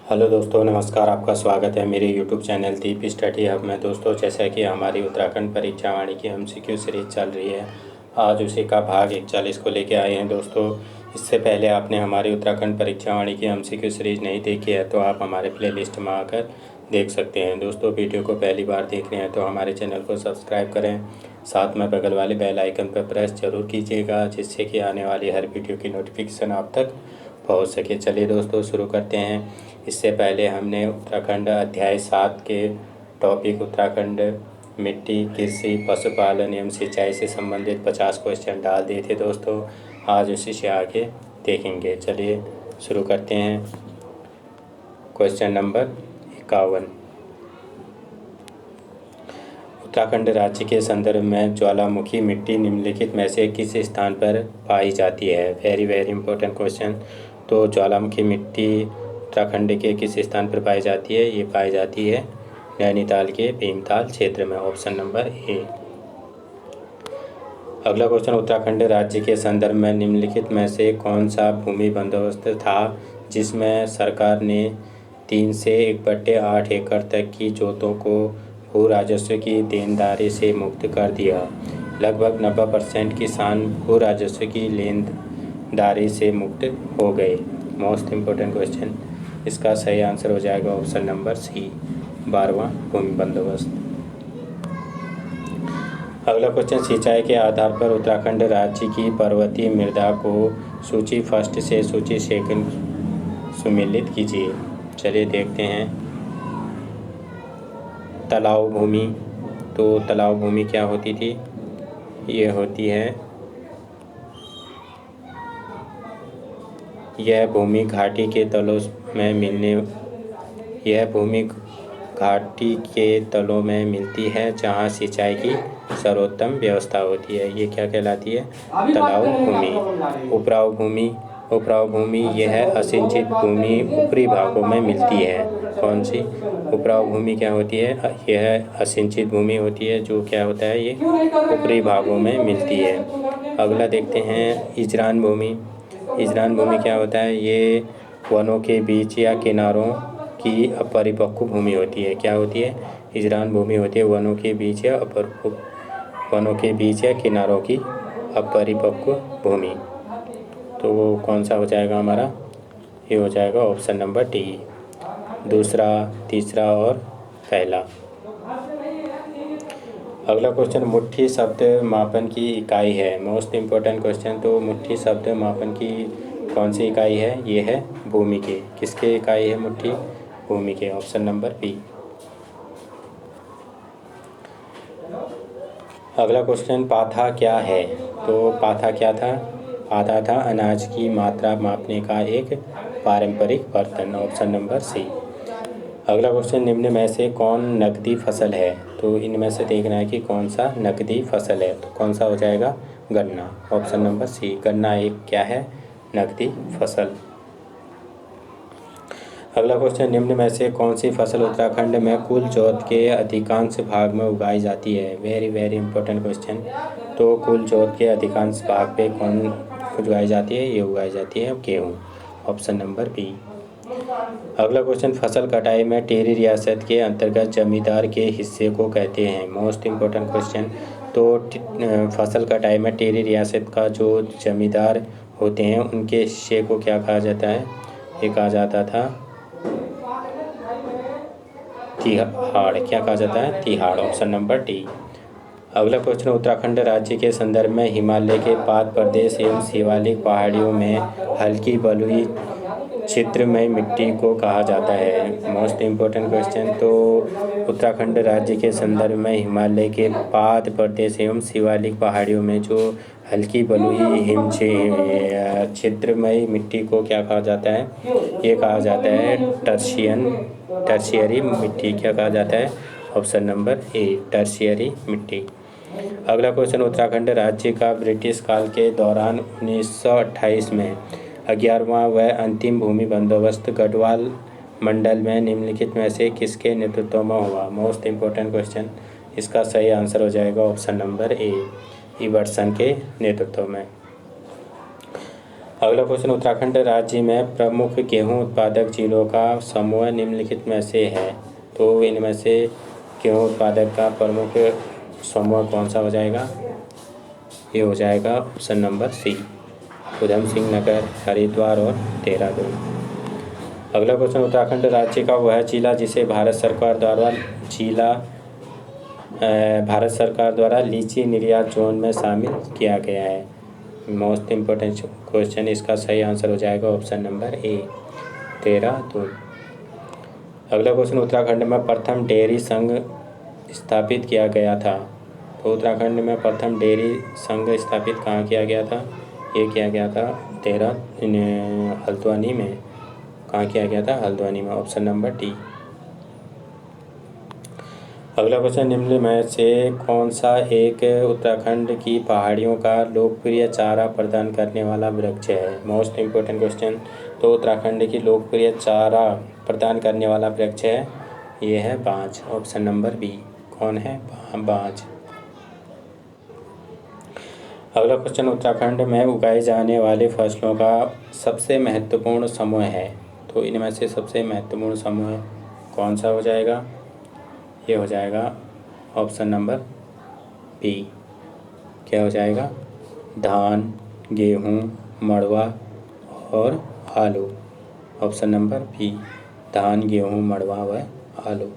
Hello दोस्तों, नमस्कार। आपका स्वागत है मेरे यूट्यूब चैनल दीप स्टडी हब में। दोस्तों, जैसा कि हमारी उत्तराखंड परीक्षा वाणी की एमसीक्यू सीरीज चल रही है, आज उसी का भाग 41 को लेके आए हैं। दोस्तों, इससे पहले आपने हमारी उत्तराखंड परीक्षा वाणी की एमसीक्यू सीरीज नहीं देखी है तो आप हमारे प्लेलिस्ट में आकर देख सकते हैं। दोस्तों, वीडियो को पहली बार देख रहे हैं तो हमारे चैनल को सब्सक्राइब करें, साथ में बगल वाले बेल आइकन पर प्रेस जरूर कीजिएगा, जिससे कि आने वाली हर वीडियो की नोटिफिकेशन आप तक पहुंच सके। चलिए दोस्तों, शुरू करते हैं। इससे पहले हमने उत्तराखंड अध्याय 7 के टॉपिक उत्तराखंड मिट्टी, कृषि, पशुपालन एवं सिंचाई से संबंधित 50 क्वेश्चन डाल दिए थे। दोस्तों, आज उसी से आगे देखेंगे। चलिए शुरू करते हैं। Question number 51। उत्तराखंड राज्य के संदर्भ में ज्वालामुखी मिट्टी निम्नलिखित में से किस स्थान पर पाई जाती है? Very very important question. तो ज्वालामुखी मिट्टी उत्तराखंड के किस स्थान पर पाई जाती है? ये पाई जाती है नैनीताल के भीमताल क्षेत्र में। Option number A. अगला क्वेश्चन, उत्तराखंड राज्य के संदर्भ में निम्नलिखित में से कौन सा भूमि बंदोबस्त था जिसमें सरकार ने 3 से 1/8 एकड़ तक की जोतों को भू राजस्व की देनदारी से मुक्त कर दिया? लगभग 90% किसान भू राजस्व की लेनदारी से मुक्त हो गए। मोस्ट इम्पोर्टेंट क्वेश्चन, इसका सही आंसर हो जाएगा ऑप्शन नंबर सी, 12वां भूमि बंदोबस्त। अगला क्वेश्चन, सिंचाई के आधार पर उत्तराखंड राज्य की पर्वतीय मृदा को सूची फर्स्ट से सूची सेकंड सुमेलित कीजिए। चलिए देखते हैं। तालाब भूमि। तो तालाब भूमि क्या होती थी? ये होती है, यह भूमि घाटी के तलों में मिलती है जहाँ सिंचाई की सर्वोत्तम व्यवस्था होती है। ये क्या कहलाती है? तालाब भूमि। उपराव भूमि यह असिंचित भूमि ऊपरी भागों में मिलती है। कौन सी उपराव भूमि क्या होती है? यह असिंचित भूमि होती है, जो क्या होता है, ये ऊपरी भागों में मिलती है। अगला देखते हैं, इजरान भूमि। इजरान भूमि क्या होता है? ये वनों के बीच या किनारों की अपरिपक्व भूमि होती है। क्या होती है? इजरान भूमि होती है वनों के बीच या किनारों की अपरिपक्व भूमि। तो वो कौन सा हो जाएगा हमारा? ये हो जाएगा ऑप्शन नंबर डी, दूसरा, तीसरा और पहला। अगला क्वेश्चन, मुट्ठी शब्द मापन की इकाई है। Most important question. तो मुट्ठी शब्द मापन की कौन सी इकाई है? ये है भूमि की। किसके इकाई है मुट्ठी? भूमि के। Option number B. अगला क्वेश्चन, पाथा क्या है? तो पाथा क्या था? पाथा था अनाज की मात्रा मापने का एक पारंपरिक बर्तन। Option number C. अगला क्वेश्चन, निम्न में से कौन नकदी फसल है? तो इनमें से देखना है कि कौन सा नकदी फसल है। तो कौन सा हो जाएगा? गन्ना। ऑप्शन नंबर सी, गन्ना एक क्या है? नकदी फसल। अगला क्वेश्चन, निम्न में से कौन सी फसल उत्तराखंड में कुल जोत के अधिकांश भाग में उगाई जाती है? Very very important question. तो कुल जोत के अधिकांश भाग पे कौन उगाई जाती है? ये उगाई जाती है गेहूँ। Option number B. अगला क्वेश्चन, फसल कटाई में टिहरी रियासत के अंतर्गत जमींदार के हिस्से को कहते हैं। Most important question. तो फसल कटाई में टिहरी रियासत का जो जमींदार होते हैं उनके हिस्से को क्या कहा जाता है? ये कहा जाता था तिहाड़। क्या कहा जाता है? तिहाड़। Option number D. अगला क्वेश्चन, उत्तराखंड राज्य के संदर्भ में हिमालय के पाद प्रदेश एवं शिवालिक पहाड़ियों में हल्की बलुई क्षेत्र में मिट्टी को कहा जाता है। Most important question. तो उत्तराखंड राज्य के संदर्भ में हिमालय के पाद प्रदेश एवं शिवालिक पहाड़ियों में जो हल्की बलुई हिम क्षेत्रमय मिट्टी को क्या कहा जाता है? ये कहा जाता है टर्शियरी मिट्टी। क्या कहा जाता है? ऑप्शन नंबर ए, टर्शियरी मिट्टी। अगला क्वेश्चन, उत्तराखंड राज्य का ब्रिटिश काल के दौरान 1928 में 11वां व अंतिम भूमि बंदोबस्त गढ़वाल मंडल में निम्नलिखित में से किसके नेतृत्व में हुआ? Most important question. इसका सही आंसर हो जाएगा ऑप्शन नंबर ए, इवर्सन के नेतृत्व में। अगला क्वेश्चन, उत्तराखंड राज्य में प्रमुख गेहूं उत्पादक जिलों का समूह निम्नलिखित में से है। तो इनमें से गेहूं उत्पादक का प्रमुख समूह कौन सा हो जाएगा? ये हो जाएगा ऑप्शन नंबर सी, उधम सिंह नगर, हरिद्वार और देहरादून। अगला क्वेश्चन, उत्तराखंड राज्य का वह जिला जिसे भारत सरकार द्वारा लीची निर्यात जोन में शामिल किया गया है। मोस्ट इम्पोर्टेंट क्वेश्चन, इसका सही आंसर हो जाएगा ऑप्शन नंबर ए, देहरादून। अगला क्वेश्चन, उत्तराखंड में प्रथम डेयरी संघ स्थापित किया गया था। तो उत्तराखंड में प्रथम डेयरी संघ स्थापित कहाँ किया गया था? ये किया गया था हल्द्वानी में। कहाँ किया गया था? हल्द्वानी में, ऑप्शन नंबर डी। अगला क्वेश्चन, निम्न में से कौन सा एक उत्तराखंड की पहाड़ियों का लोकप्रिय चारा प्रदान करने वाला वृक्ष है? Most important question. तो उत्तराखंड की लोकप्रिय चारा प्रदान करने वाला वृक्ष है, ये है बांज, ऑप्शन नंबर बी। कौन है? बांज। अगला क्वेश्चन, उत्तराखंड में उगाए जाने वाले फसलों का सबसे महत्वपूर्ण समूह है। तो इनमें से सबसे महत्वपूर्ण समूह कौन सा हो जाएगा? ये हो जाएगा ऑप्शन नंबर बी। क्या हो जाएगा? धान, गेहूँ, मड़वा और आलू, ऑप्शन नंबर बी, धान, गेहूँ, मड़वा व आलू।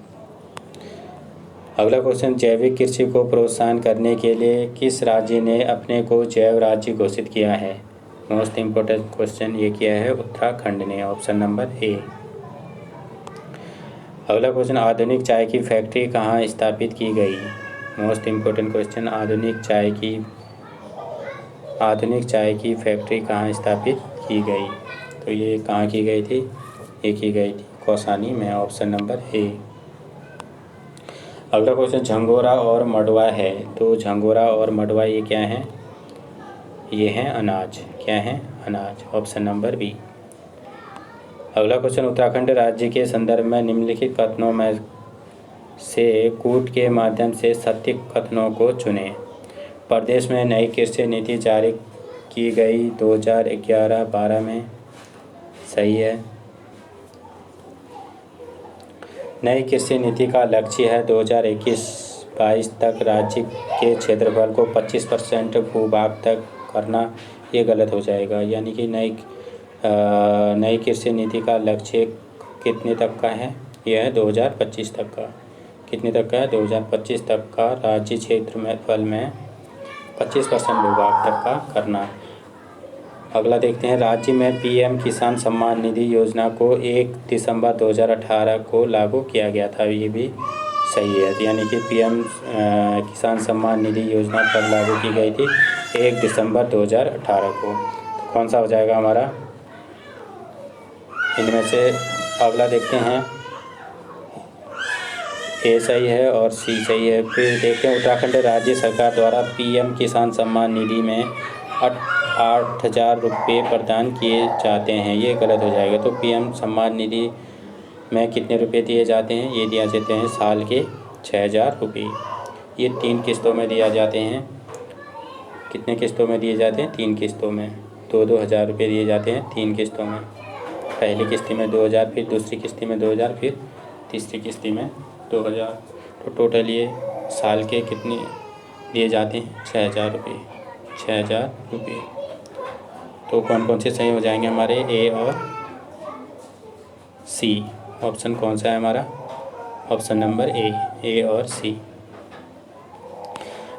अगला क्वेश्चन, जैविक कृषि को प्रोत्साहन करने के लिए किस राज्य ने अपने को जैव राज्य घोषित किया है? मोस्ट इम्पोर्टेंट क्वेश्चन, ये किया है उत्तराखंड ने, ऑप्शन नंबर ए। अगला क्वेश्चन, आधुनिक चाय की फैक्ट्री कहाँ स्थापित की गई? मोस्ट इम्पोर्टेंट क्वेश्चन, आधुनिक चाय की फैक्ट्री कहाँ स्थापित की गई? तो ये कहाँ की गई थी? ये की गई थी कौसानी में, ऑप्शन नंबर ए। अगला क्वेश्चन, झंगोरा और मडवा है। तो झंगोरा और मडवा ये क्या है? ये हैं अनाज। क्या है? अनाज, ऑप्शन नंबर बी। अगला क्वेश्चन, उत्तराखंड राज्य के संदर्भ में निम्नलिखित कथनों में से कूट के माध्यम से सत्य कथनों को चुनें। प्रदेश में नई कृषि नीति जारी की गई 2011-12 में, सही है। नई कृषि नीति का लक्ष्य है 2021-22 तक राज्य के क्षेत्रफल को 25% भूभाग तक करना, ये गलत हो जाएगा। यानी कि नई कृषि नीति का लक्ष्य कितने तक का है? यह है 2025 तक का। कितने तक का है? 2025 तक का राज्य क्षेत्रफल में 25% भूभाग तक का करना। अगला देखते हैं, राज्य में पीएम किसान सम्मान निधि योजना को 1 दिसंबर 2018 को लागू किया गया था। ये भी सही है। यानी कि पीएम किसान सम्मान निधि योजना कब लागू की गई थी? 1 दिसंबर 2018 को। तो कौन सा हो जाएगा हमारा? इनमें से अगला देखते हैं, ए सही है और सी सही है। फिर देखते हैं, उत्तराखंड राज्य सरकार द्वारा पीएम किसान सम्मान निधि में 8,000 रुपये प्रदान किए जाते हैं, ये गलत हो जाएगा। तो पीएम सम्मान निधि में कितने रुपये दिए जाते हैं? ये दिए जाते हैं साल के 6,000 रुपये। ये 3 किस्तों में दिया जाते हैं। कितने किस्तों में दिए जाते हैं? 3 किस्तों में 2-2 हज़ार रुपये दिए जाते हैं 3 किस्तों में। पहली किस्ती में 2,000, फिर दूसरी किस्ती में 2,000, फिर तीसरी किस्ती में 2,000। तो टोटल ये साल के कितने दिए जाते हैं? 6,000 रुपये। 6,000 रुपये। तो कौन कौन से सही हो जाएंगे हमारे? ए और सी। ऑप्शन कौन सा है हमारा? ऑप्शन नंबर ए और सी।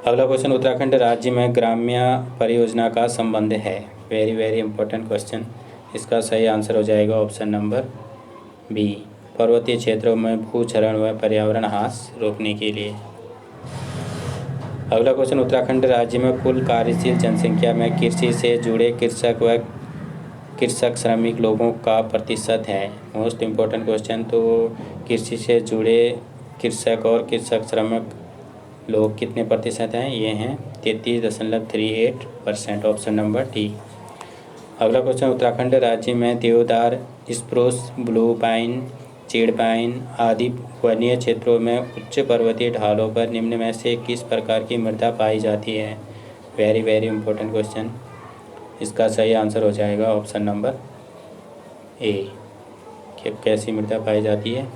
अगला क्वेश्चन, उत्तराखंड राज्य में ग्राम्य परियोजना का संबंध है। Very very important question. इसका सही आंसर हो जाएगा ऑप्शन नंबर बी, पर्वतीय क्षेत्रों में भूक्षरण व पर्यावरण ह्रास रोकने के लिए। अगला क्वेश्चन, उत्तराखंड राज्य में कुल कार्यशील जनसंख्या में कृषि से जुड़े कृषक व कृषक श्रमिक लोगों का प्रतिशत है। Most important question. तो कृषि से जुड़े कृषक और कृषक श्रमिक लोग कितने प्रतिशत हैं? ये हैं 33.38%, ऑप्शन नंबर डी। अगला क्वेश्चन, उत्तराखंड राज्य में देवदार, स्प्रूस, ब्लू पाइन, चीड़ पाइन आदि वन्य क्षेत्रों में उच्च पर्वतीय ढालों पर निम्न में से किस प्रकार की मृदा पाई जाती है? Very very important question. इसका सही आंसर हो जाएगा ऑप्शन नंबर ए। कैसी मृदा पाई जाती है?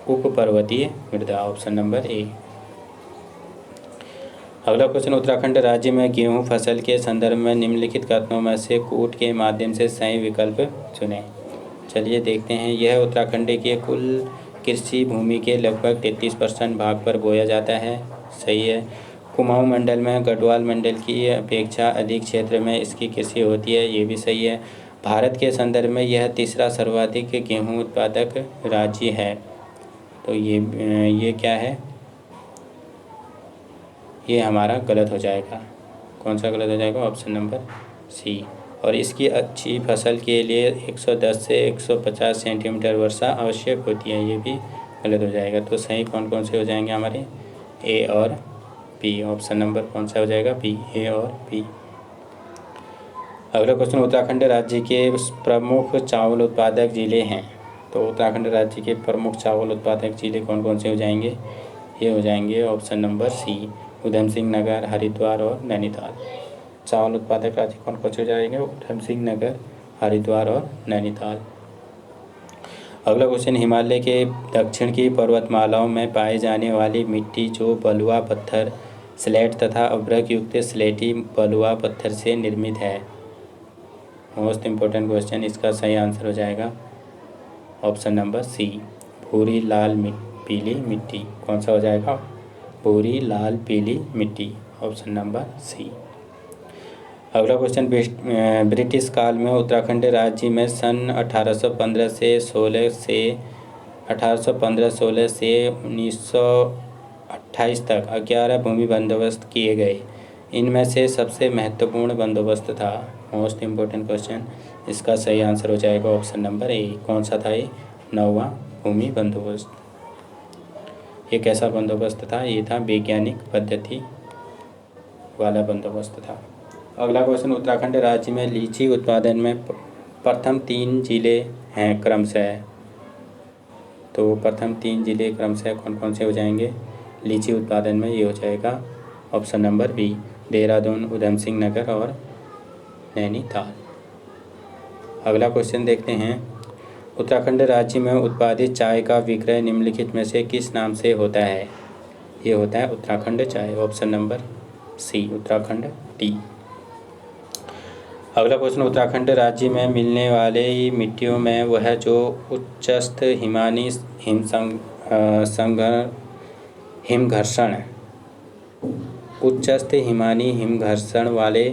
उपपर्वतीय मृदा, ऑप्शन नंबर ए। अगला क्वेश्चन, उत्तराखंड राज्य में गेहूं फसल के संदर्भ में निम्नलिखित कथनों में से कूट के माध्यम से सही विकल्प चुनें। चलिए देखते हैं। यह उत्तराखंड के कुल कृषि भूमि के लगभग 33% भाग पर बोया जाता है, सही है। कुमाऊं मंडल में गढ़वाल मंडल की अपेक्षा अधिक क्षेत्र में इसकी कृषि होती है, ये भी सही है। भारत के संदर्भ में यह तीसरा सर्वाधिक गेहूं उत्पादक राज्य है, तो ये क्या है? ये हमारा गलत हो जाएगा। कौन सा गलत हो जाएगा? Option number C. और इसकी अच्छी फसल के लिए 110 से 150 सेंटीमीटर वर्षा आवश्यक होती है, ये भी गलत हो जाएगा। तो सही कौन कौन से हो जाएंगे हमारे? ए और बी। ऑप्शन नंबर कौन सा हो जाएगा? बी, ए और बी। अगला क्वेश्चन, उत्तराखंड राज्य के प्रमुख चावल उत्पादक जिले हैं। तो उत्तराखंड राज्य के प्रमुख चावल उत्पादक जिले कौन कौन से हो जाएंगे? ये हो जाएंगे ऑप्शन नंबर सी, उधम सिंह नगर, हरिद्वार और नैनीताल। चावल उत्पादक राज्य कौन कौन से हो जाएंगे? उधम सिंह नगर, हरिद्वार और नैनीताल। अगला क्वेश्चन, हिमालय के दक्षिण की पर्वतमालाओं में पाए जाने वाली मिट्टी जो बलुआ पत्थर, स्लेट तथा अभ्रक युक्त स्लेटी बलुआ पत्थर से निर्मित है। मोस्ट इम्पोर्टेंट क्वेश्चन, इसका सही आंसर हो जाएगा ऑप्शन नंबर सी, भूरी लाल पीली मिट्टी। कौन सा हो जाएगा? भूरी लाल पीली मिट्टी, ऑप्शन नंबर सी। अगला क्वेश्चन, ब्रिटिश काल में उत्तराखंड राज्य में सन 1815 से 16 से 1928 तक 11 भूमि बंदोबस्त किए गए। इनमें से सबसे महत्वपूर्ण बंदोबस्त था। मोस्ट इम्पोर्टेंट क्वेश्चन, इसका सही आंसर हो जाएगा ऑप्शन नंबर ए। कौन सा था ये? 9वां भूमि बंदोबस्त। ये कैसा बंदोबस्त था? ये था वैज्ञानिक पद्धति वाला बंदोबस्त था। अगला क्वेश्चन, उत्तराखंड राज्य में लीची उत्पादन में प्रथम 3 जिले हैं क्रमशः। तो प्रथम 3 जिले क्रमशः कौन कौन से हो जाएंगे लीची उत्पादन में? ये हो जाएगा option number B, Dehradun, Udham Singh Nagar और नैनीताल। अगला क्वेश्चन देखते हैं। उत्तराखंड राज्य में उत्पादित चाय का विक्रय निम्नलिखित में से किस नाम से होता है? ये होता है उत्तराखंड चाय, option number C, Uttarakhand tea. अगला क्वेश्चन, उत्तराखंड राज्य में मिलने वाले मिट्टियों में वह जो उच्चस्थ हिमानी हिमघर्षण वाले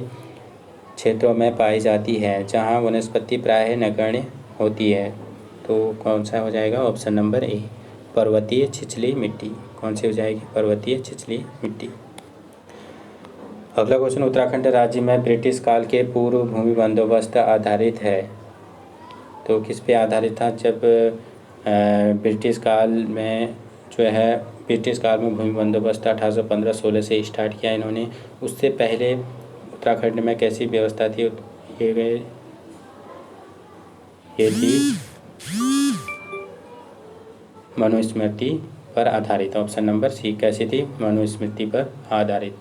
क्षेत्रों में पाई जाती है, जहां वनस्पति प्रायः नगण्य होती है। तो कौन सा हो जाएगा? ऑप्शन नंबर ए, पर्वतीय छिछली मिट्टी। कौन सी हो जाएगी? पर्वतीय छिछली मिट्टी। अगला क्वेश्चन, उत्तराखंड राज्य में ब्रिटिश काल के पूर्व भूमि बंदोबस्त आधारित है। तो किस पे आधारित था? जब ब्रिटिश काल में भूमि बंदोबस्त 1815-16 से स्टार्ट किया इन्होंने। उससे पहले उत्तराखंड में कैसी व्यवस्था थी? ये थी मनुस्मृति पर आधारित, ऑप्शन नंबर सी। कैसी थी? मनुस्मृति पर आधारित।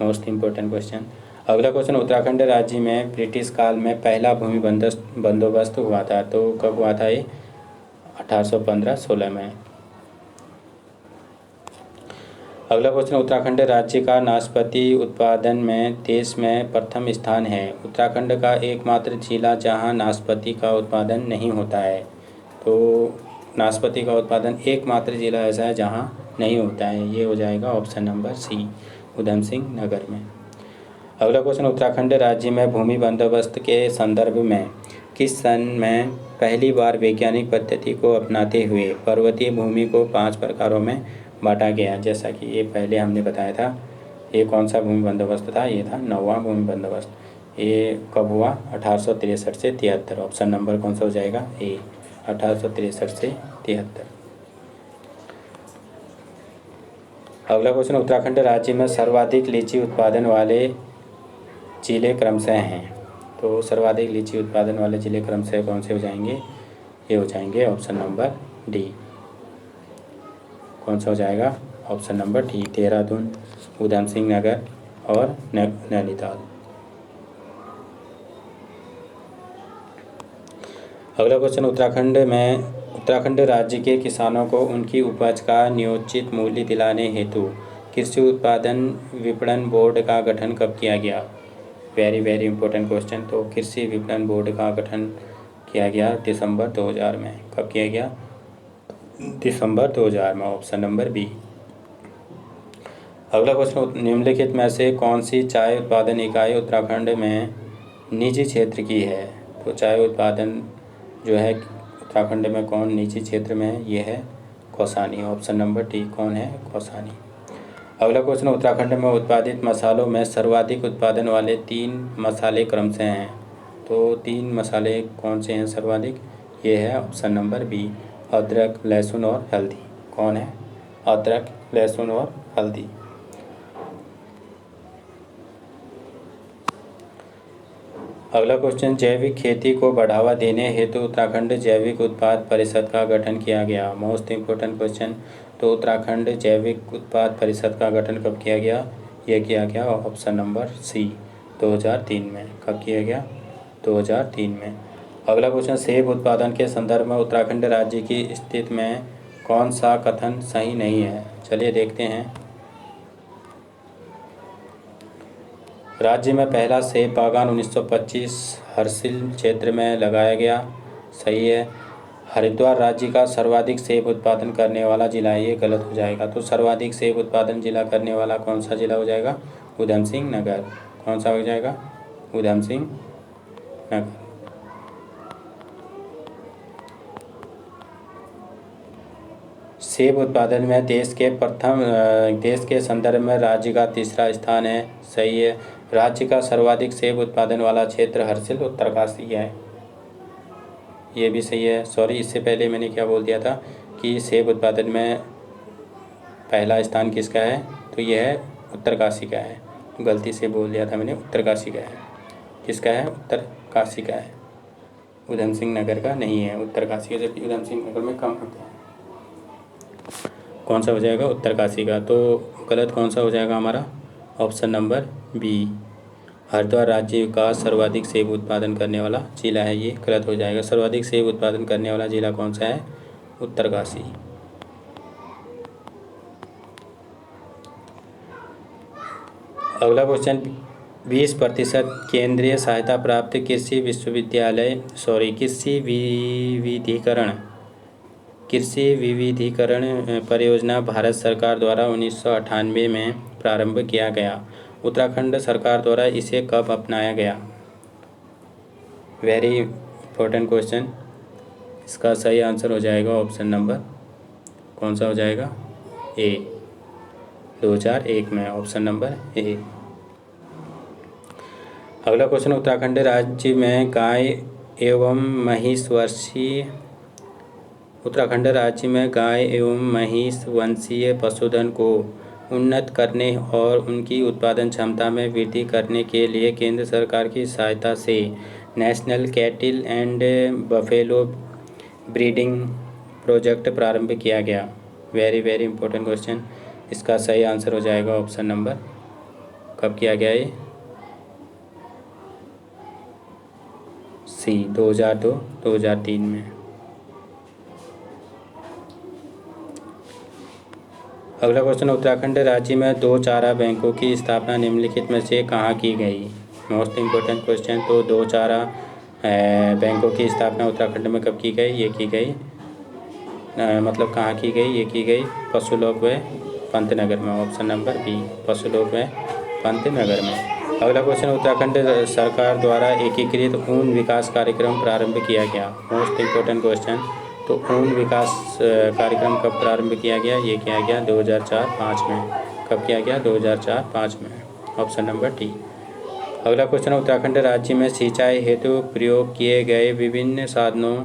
Most important question. अगला क्वेश्चन, उत्तराखंड राज्य में ब्रिटिश काल में पहला भूमि बंदोबस्त हुआ था। तो कब हुआ था ये? 1815-16 में। अगला क्वेश्चन, उत्तराखंड राज्य का नाशपाती उत्पादन में देश में प्रथम स्थान है। उत्तराखंड का एकमात्र जिला जहां नाशपाती का उत्पादन नहीं होता है। तो नाशपाती का उत्पादन एकमात्र जिला ऐसा है जहां नहीं होता है, ये हो जाएगा ऑप्शन नंबर सी, उधम सिंह नगर में। अगला क्वेश्चन, उत्तराखंड राज्य में भूमि बंदोबस्त के संदर्भ में किस सन में पहली बार वैज्ञानिक पद्धति को अपनाते हुए पर्वतीय भूमि को 5 प्रकारों में बांटा गया? जैसा कि ये पहले हमने बताया था। ये कौन सा भूमि बंदोबस्त था? ये था 9वां भूमि बंदोबस्त। ये कब हुआ? 1863 से 73। ऑप्शन नंबर कौन सा हो जाएगा? ए, 1863 से 73। अगला क्वेश्चन, उत्तराखंड राज्य में सर्वाधिक लीची उत्पादन वाले जिले क्रमशः हैं। तो सर्वाधिक लीची उत्पादन वाले जिले क्रमशः कौन से हो जाएंगे? ये हो जाएंगे ऑप्शन नंबर डी। कौन सा हो जाएगा? Option number D, Dehradun, Udham Singh Nagar और नैनीताल। अगला क्वेश्चन, उत्तराखंड राज्य के किसानों को उनकी उपज का न्योचित मूल्य दिलाने हेतु कृषि उत्पादन विपणन बोर्ड का गठन कब किया गया? Very very important question. तो कृषि विपणन बोर्ड का गठन किया गया दिसंबर 2000 में। कब किया गया? दिसंबर 2000 में। Option number B. अगला क्वेश्चन, निम्नलिखित में से कौन सी चाय उत्पादन इकाई उत्तराखंड में निजी क्षेत्र की है? तो चाय उत्पादन जो है उत्तराखंड में कौन निजी क्षेत्र में है? ये है कौसानी। Option number D. कौन है? कौसानी। अगला क्वेश्चन, उत्तराखंड में उत्पादित मसालों में सर्वाधिक उत्पादन वाले 3 मसाले क्रमशः हैं। तो 3 मसाले कौन से हैं सर्वाधिक? ये है ऑप्शन नंबर बी, अदरक, लहसुन और हल्दी। कौन है? अदरक, लहसुन और हल्दी। अगला क्वेश्चन, जैविक खेती को बढ़ावा देने हेतु उत्तराखंड जैविक उत्पाद परिषद का गठन किया गया। Most important question. तो उत्तराखंड जैविक उत्पाद परिषद का गठन कब किया गया? यह किया गया ऑप्शन नंबर सी, 2003 में। कब किया गया? 2003 में। अगला क्वेश्चन, सेब उत्पादन के संदर्भ में उत्तराखंड राज्य की स्थिति में कौन सा कथन सही नहीं है? चलिए देखते हैं। राज्य में पहला सेब बागान 1925 हरसिल क्षेत्र में लगाया गया। सही है। हरिद्वार राज्य का सर्वाधिक सेब उत्पादन करने वाला जिला है। ये गलत हो जाएगा। तो सर्वाधिक सेब उत्पादन जिला करने वाला कौन सा जिला हो जाएगा? उधम सिंह नगर। कौन सा हो जाएगा? उधम सिंह नगर। सेब उत्पादन में देश के संदर्भ में राज्य का तीसरा स्थान है। सही है। राज्य का सर्वाधिक सेब उत्पादन वाला क्षेत्र हरसिल उत्तरकाशी है। ये भी सही है। सॉरी, इससे पहले मैंने क्या बोल दिया था कि सेब उत्पादन में पहला स्थान किसका है? तो यह है उत्तरकाशी का है। गलती से बोल दिया था मैंने, उत्तरकाशी का है। किसका है? उत्तरकाशी का है, उधम सिंह नगर का नहीं है। उत्तरकाशी का, जबकि उधम सिंह नगर में कम होते हैं। कौन सा हो जाएगा? उत्तरकाशी का। तो गलत कौन सा हो जाएगा हमारा? ऑप्शन नंबर बी, हरिद्वार राज्य का सर्वाधिक सेब उत्पादन करने वाला जिला है। ये गलत हो जाएगा। सर्वाधिक सेब उत्पादन करने वाला जिला कौन सा है? उत्तरकाशी। अगला क्वेश्चन, 20% केंद्रीय सहायता प्राप्त कृषि विविधीकरण परियोजना भारत सरकार द्वारा 1998 में प्रारंभ किया गया। उत्तराखंड सरकार द्वारा इसे कब अपनाया गया? Very important question. इसका सही आंसर हो जाएगा ऑप्शन नंबर, कौन सा हो जाएगा? ए, 2001 में। Option number A. अगला क्वेश्चन, उत्तराखंड राज्य में गाय एवं महिष वंशीय पशुधन को उन्नत करने और उनकी उत्पादन क्षमता में वृद्धि करने के लिए केंद्र सरकार की सहायता से national कैटिल and buffalo breeding project प्रारंभ किया गया। Very very important question. इसका सही आंसर हो जाएगा ऑप्शन नंबर, कब किया गया ये? सी, 2002-2003 में। अगला क्वेश्चन, उत्तराखंड राज्य में 2 चारा बैंकों की स्थापना निम्नलिखित में से कहाँ की गई? Most important question. तो 2 चारा बैंकों की स्थापना उत्तराखंड में कब की गई? ये की गई मतलब कहाँ की गई? ये की गई पशुलोक व पंतनगर में। ऑप्शन नंबर बी, पशुलोक व पंतनगर में। अगला क्वेश्चन, उत्तराखंड सरकार द्वारा एकीकृत ऊन विकास कार्यक्रम प्रारंभ किया गया। Most important question. तो ऊन विकास कार्यक्रम कब प्रारंभ किया गया? ये किया गया 2004-05 में। कब किया गया? 2004-05 में। Option number D. अगला क्वेश्चन, उत्तराखंड राज्य में सिंचाई हेतु प्रयोग किए गए विभिन्न साधनों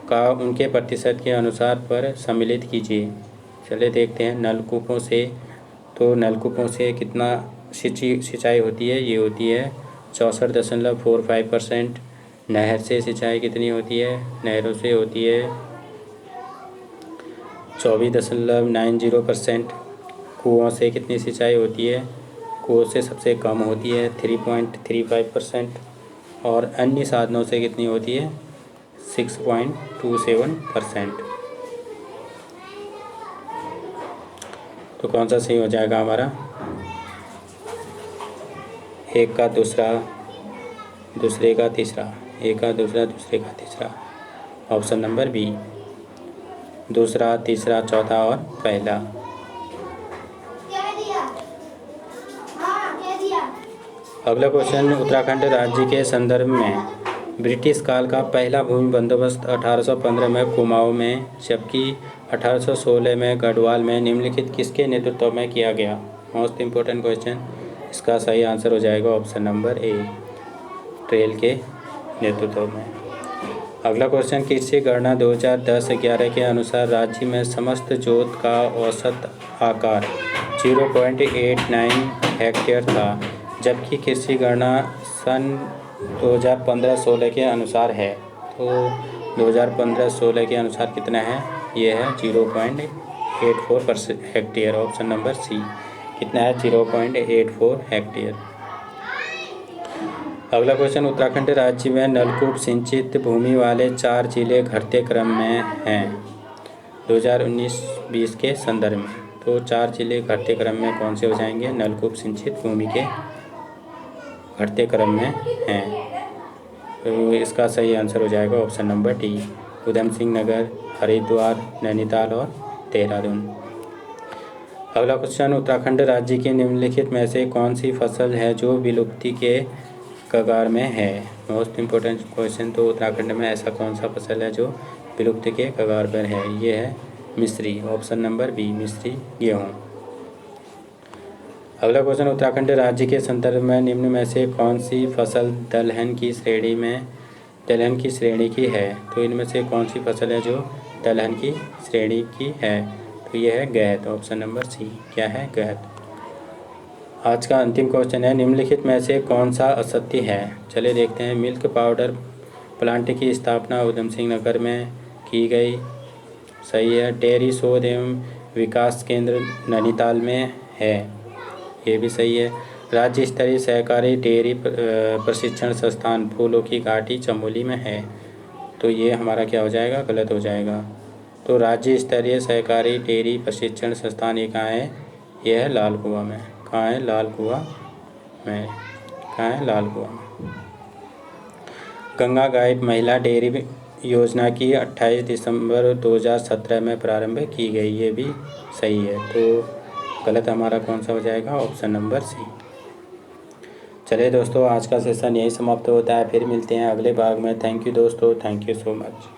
का उनके प्रतिशत के अनुसार पर सम्मिलित कीजिए। चलिए देखते हैं। नलकूपों से, तो नलकूपों से कितना सिंचाई होती है? ये होती है 64.45%। नहर से सिंचाई कितनी होती है? नहरों से होती है 24.90%। कुओं से कितनी सिंचाई होती है? कुओं से सबसे कम होती है 3.35%। और अन्य साधनों से कितनी होती है? 6.27%। तो कौन सा सही हो जाएगा हमारा? एक का दूसरा, दूसरे का तीसरा, एक का दूसरा, दूसरे का तीसरा। ऑप्शन नंबर बी, दूसरा, तीसरा, चौथा और पहला। अगला क्वेश्चन, उत्तराखंड राज्य के संदर्भ में ब्रिटिश काल का पहला भूमि बंदोबस्त 1815 में कुमाऊं में, जबकि 1816 में गढ़वाल में निम्नलिखित किसके नेतृत्व में किया गया? Most important question. इसका सही आंसर हो जाएगा ऑप्शन नंबर ए, ट्रेल के नेतृत्व में। अगला क्वेश्चन, कृषि गणना 2010-11 के अनुसार राज्य में समस्त जोत का औसत आकार 0.89 हेक्टेयर था, जबकि कृषि गणना सन 2015-16 के अनुसार है। तो 2015-16 के अनुसार कितना है? ये है 0.84 हेक्टेयर। ऑप्शन नंबर सी, कितना है? 0.84 हेक्टेयर। अगला क्वेश्चन, उत्तराखंड राज्य में नलकूप सिंचित भूमि वाले 4 जिले घटते क्रम में हैं 2019-20 के संदर्भ में। तो 4 जिले घटते क्रम में कौन से हो जाएंगे? नलकूप सिंचित भूमि के घटते क्रम में हैं। तो इसका सही आंसर हो जाएगा option number D, Udham Singh Nagar, Haridwar, Nainital और देहरादून। अगला क्वेश्चन, उत्तराखंड राज्य की निम्नलिखित में से कौन सी फसल है जो विलुप्ति के कगार में है? Most important question. तो उत्तराखंड में ऐसा कौन सा फसल है जो विलुप्ति के कगार पर है? ये है मिश्री। ऑप्शन नंबर बी, मिश्री गेहूँ। अगला क्वेश्चन, उत्तराखंड राज्य के संदर्भ में निम्न में से कौन सी फसल दलहन की श्रेणी की है? तो इनमें से कौन सी फसल है जो दलहन की श्रेणी की है? तो यह है गहत। ऑप्शन नंबर सी, क्या है? गहत। आज का अंतिम क्वेश्चन है, निम्नलिखित में से कौन सा असत्य है? चलिए देखते हैं। मिल्क पाउडर प्लांट की स्थापना उधम सिंह नगर में की गई, सही है। डेयरी शोध एवं विकास केंद्र नैनीताल में है, ये भी सही है। राज्य स्तरीय सहकारी डेयरी प्रशिक्षण संस्थान फूलों की घाटी चमोली में है, तो ये हमारा क्या हो जाएगा? गलत हो जाएगा। तो राज्य स्तरीय सहकारी डेयरी प्रशिक्षण संस्थान ये कहाँ है? ये है लाल कुआं में। कहाँ है? लाल कुआं में। कहाँ है? लाल कुआं में। गंगा गाइड महिला डेयरी योजना की 28 दिसंबर 2017 में प्रारंभ की गई, ये भी सही है। तो गलत हमारा कौन सा हो जाएगा? Option number C. चलिए दोस्तों, आज का सेशन यही समाप्त होता है। फिर मिलते हैं अगले भाग में। थैंक यू दोस्तों, थैंक यू सो मच।